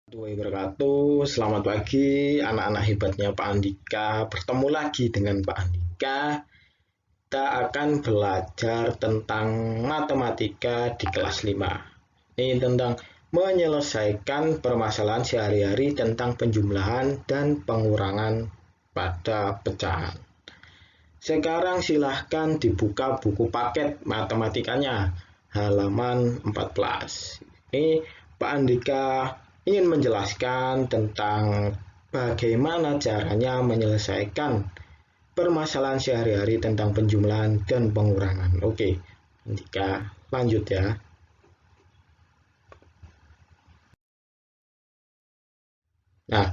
Wabarakatuh. Selamat pagi anak-anak hebatnya Pak Andika. Bertemu lagi dengan Pak Andika. Kita akan belajar tentang matematika di kelas 5. Ini tentang menyelesaikan permasalahan sehari-hari tentang penjumlahan dan pengurangan pada pecahan. Sekarang silahkan dibuka buku paket matematikanya halaman 14. Ini Pak Andika ingin menjelaskan tentang bagaimana caranya menyelesaikan permasalahan sehari-hari tentang penjumlahan dan pengurangan. Oke, Andika lanjut ya. Nah,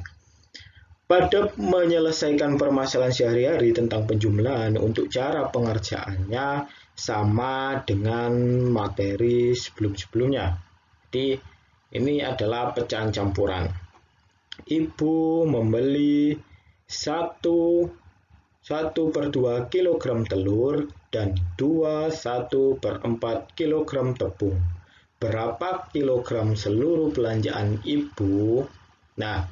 pada menyelesaikan permasalahan sehari-hari tentang penjumlahan untuk cara pengerjaannya sama dengan materi sebelum-sebelumnya. Jadi ini adalah pecahan campuran. Ibu membeli 1/2 kilogram telur dan 1/4 kilogram tepung. Berapa kilogram seluruh belanjaan ibu? Nah,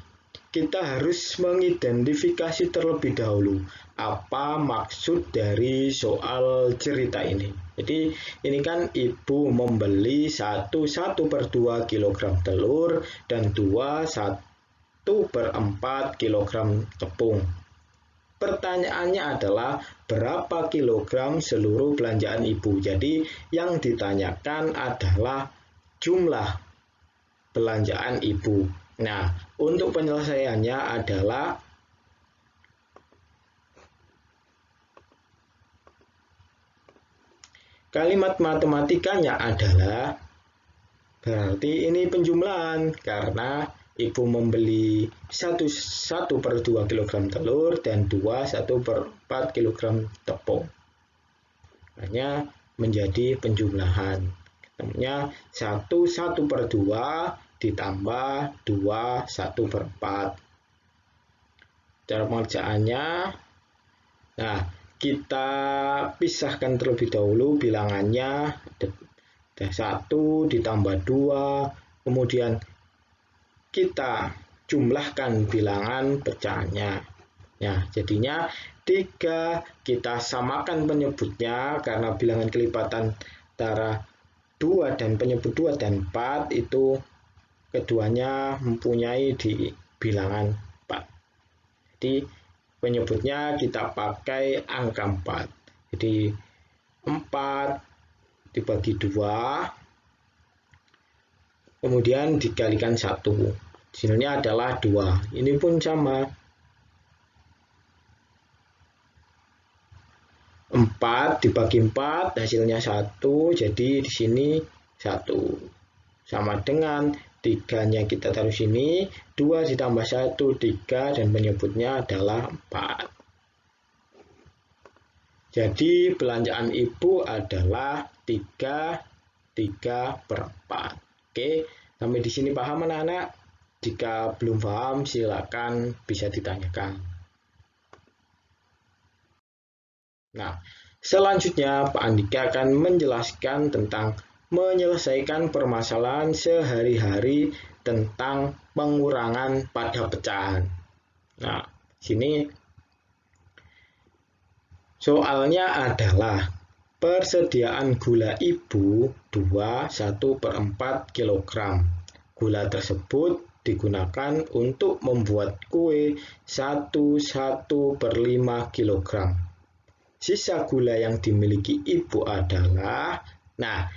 kita harus mengidentifikasi terlebih dahulu apa maksud dari soal cerita ini. Jadi ini kan ibu membeli 1/2 kilogram telur dan 1/4 kilogram tepung. Pertanyaannya adalah berapa kilogram seluruh belanjaan ibu. Jadi yang ditanyakan adalah jumlah belanjaan ibu. Nah, untuk penyelesaiannya adalah kalimat matematikanya adalah berarti ini penjumlahan karena ibu membeli 1/2 kilogram telur dan 1/4 kilogram tepung. Hanya menjadi penjumlahan. Ketemunya 1/2 ditambah 1/4. Cara pengerjaannya, nah kita pisahkan terlebih dahulu bilangannya. Ada 1 ditambah 2, kemudian kita jumlahkan bilangan pecahannya. Ya, jadinya 3, kita samakan penyebutnya karena bilangan kelipatan antara 2 dan penyebut 2 dan 4 itu keduanya mempunyai di bilangan 4. Jadi penyebutnya kita pakai angka 4. Jadi 4 dibagi 2, kemudian dikalikan 1. Hasilnya adalah 2. Ini pun sama. 4 dibagi 4 hasilnya 1, jadi di sini 1. Sama dengan 3-nya kita taruh sini, 2 ditambah 1, 3, dan penyebutnya adalah 4. Jadi belanjaan ibu adalah 3/4. Oke, sampai di sini paham anak-anak? Jika belum paham, silakan bisa ditanyakan. Nah, selanjutnya Pak Andika akan menjelaskan tentang menyelesaikan permasalahan sehari-hari tentang pengurangan pada pecahan. Nah, sini soalnya adalah persediaan gula ibu 1/4 kilogram. Gula tersebut digunakan untuk membuat kue 1/5 kilogram. Sisa gula yang dimiliki ibu adalah, nah,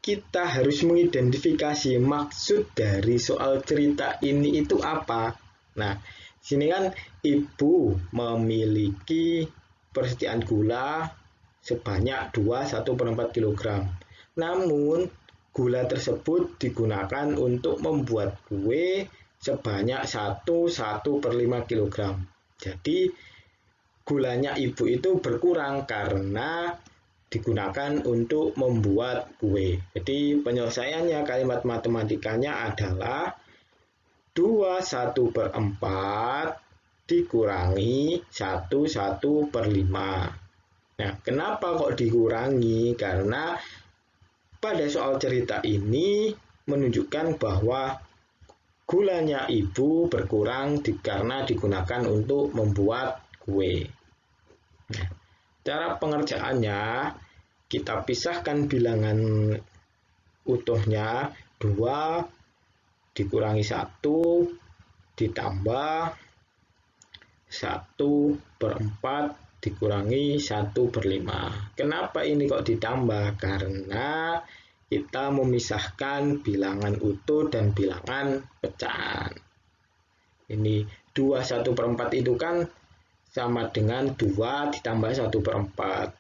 kita harus mengidentifikasi maksud dari soal cerita ini itu apa. Nah, sini kan ibu memiliki persediaan gula sebanyak 2/1/4 kilogram. Namun, gula tersebut digunakan untuk membuat kue sebanyak 1/5 kilogram. Jadi, gulanya ibu itu berkurang karena digunakan untuk membuat kue. Jadi penyelesaiannya kalimat matematikanya adalah 2/1/4 dikurangi 1/1/5. Nah, kenapa kok dikurangi? Karena pada soal cerita ini menunjukkan bahwa gulanya ibu berkurang karena digunakan untuk membuat kue. Nah, cara pengerjaannya, kita pisahkan bilangan utuhnya 2 dikurangi 1 ditambah 1/4 dikurangi 1/5. Kenapa ini kok ditambah? Karena kita memisahkan bilangan utuh dan bilangan pecahan. Ini 2 1/4 itu kan sama dengan 2 ditambah 1/4.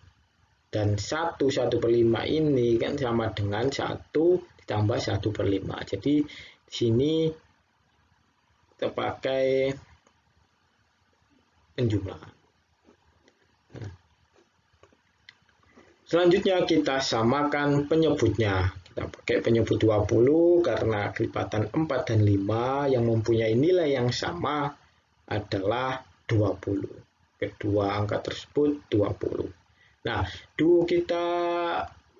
Dan 1 1/5 ini kan sama dengan 1 ditambah 1/5. Jadi di sini kita pakai penjumlahan. Selanjutnya kita samakan penyebutnya. Kita pakai penyebut 20 karena kelipatan 4 dan 5 yang mempunyai nilai yang sama adalah 20. Kedua angka tersebut 20. Nah, kita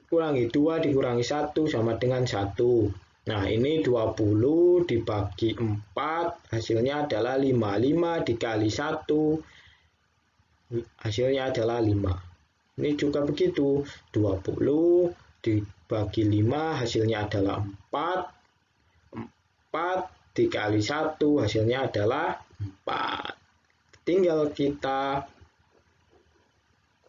kurangi 2 dikurangi 1 sama dengan 1. Nah, ini 20 dibagi 4, hasilnya adalah 5. 5 dikali 1, hasilnya adalah 5. Ini juga begitu, 20 dibagi 5, hasilnya adalah 4. 4 dikali 1, hasilnya adalah 4. Tinggal kita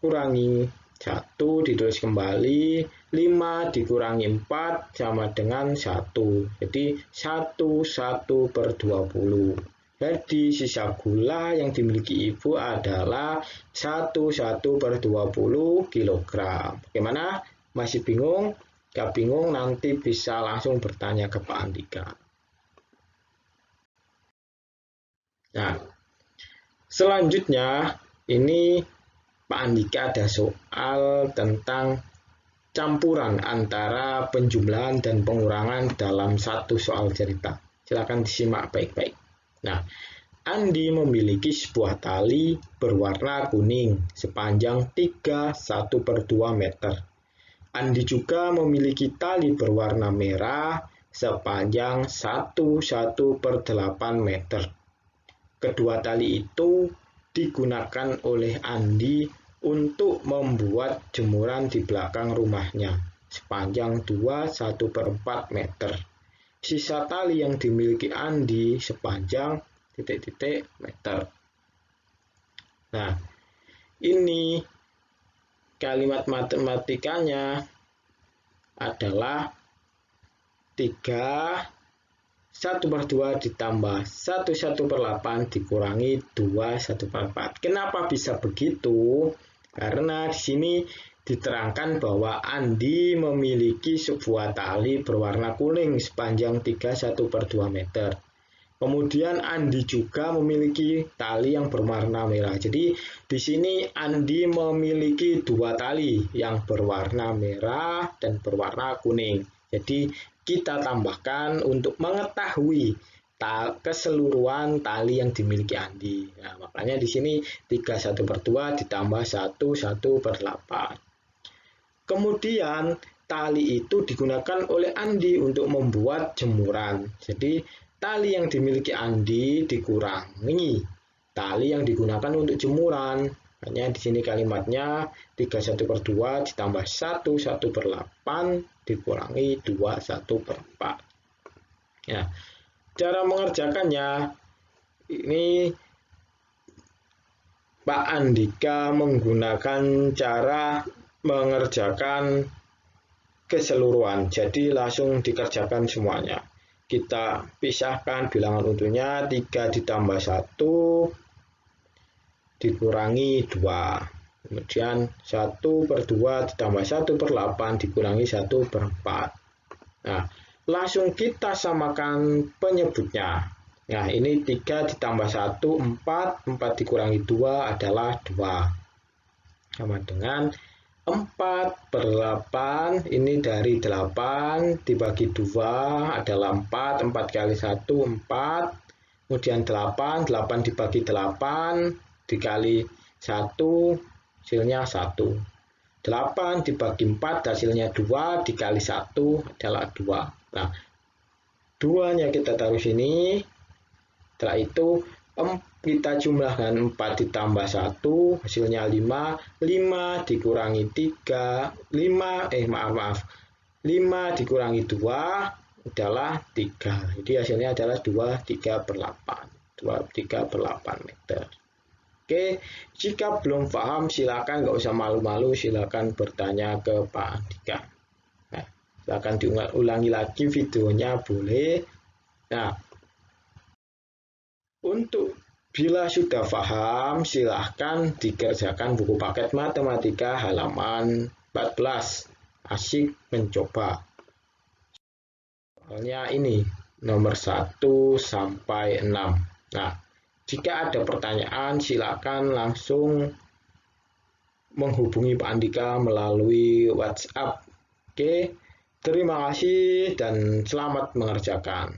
kurangi 1, ditulis kembali, 5 dikurangi 4 sama dengan 1. Jadi 1/20. Jadi sisa gula yang dimiliki ibu adalah 1/20 kg. Bagaimana? Masih bingung? Jika bingung nanti bisa langsung bertanya ke Pak Andika. Nah, selanjutnya ini Pak Andika ada soal tentang campuran antara penjumlahan dan pengurangan dalam satu soal cerita. Silakan disimak baik-baik. Nah, Andi memiliki sebuah tali berwarna kuning sepanjang 1/2 meter. Andi juga memiliki tali berwarna merah sepanjang 1/8 meter. Kedua tali itu digunakan oleh Andi untuk membuat jemuran di belakang rumahnya sepanjang 2/1/4 meter. Sisa tali yang dimiliki Andi sepanjang ... meter. Nah, ini kalimat matematikanya adalah 3 1/2 ditambah 1/8 dikurangi 2/1/4. Kenapa bisa begitu? Karena di sini diterangkan bahwa Andi memiliki sebuah tali berwarna kuning sepanjang 1/2 meter. Kemudian Andi juga memiliki tali yang berwarna merah. Jadi di sini Andi memiliki 2 tali yang berwarna merah dan berwarna kuning. Jadi kita tambahkan untuk mengetahui keseluruhan tali yang dimiliki Andi. Nah, makanya di sini 3 1/2 ditambah 1/8. Kemudian tali itu digunakan oleh Andi untuk membuat jemuran. Jadi tali yang dimiliki Andi dikurangi tali yang digunakan untuk jemuran. Hanya di sini kalimatnya 3 1/2 ditambah 1/8 dikurangi 2/1/4. Ya, cara mengerjakannya ini Pak Andika menggunakan cara mengerjakan keseluruhan. Jadi langsung dikerjakan semuanya. Kita pisahkan bilangan utuhnya 3 ditambah 1 dikurangi 2. Kemudian 1/2 ditambah 1/8 dikurangi 1/4. Nah, langsung kita samakan penyebutnya. Nah, ini 3 ditambah 1, 4. 4 dikurangi 2 adalah 2. Sama dengan 4/8, ini dari 8 dibagi 2 adalah 4. 4 kali 1, 4. Kemudian 8 dibagi 8 dikali 1, hasilnya 1. 8 dibagi 4, hasilnya 2, dikali 1 adalah 2. Nah, 2-nya kita taruh sini. Setelah itu kita jumlahkan 4 ditambah 1, hasilnya 5. 5 dikurangi 3, 5 dikurangi 2 adalah 3. Jadi hasilnya adalah 23/8. 23/8 meter. Oke, jika belum paham silakan nggak usah malu-malu, silakan bertanya ke Pak Andika. Nah, silakan diulangi lagi videonya boleh. Nah, untuk bila sudah paham silahkan dikerjakan buku paket matematika halaman 14. Asyik mencoba. Soalnya ini nomor 1 sampai 6. Nah, jika ada pertanyaan, silakan langsung menghubungi Pak Andika melalui WhatsApp. Oke, terima kasih dan selamat mengerjakan.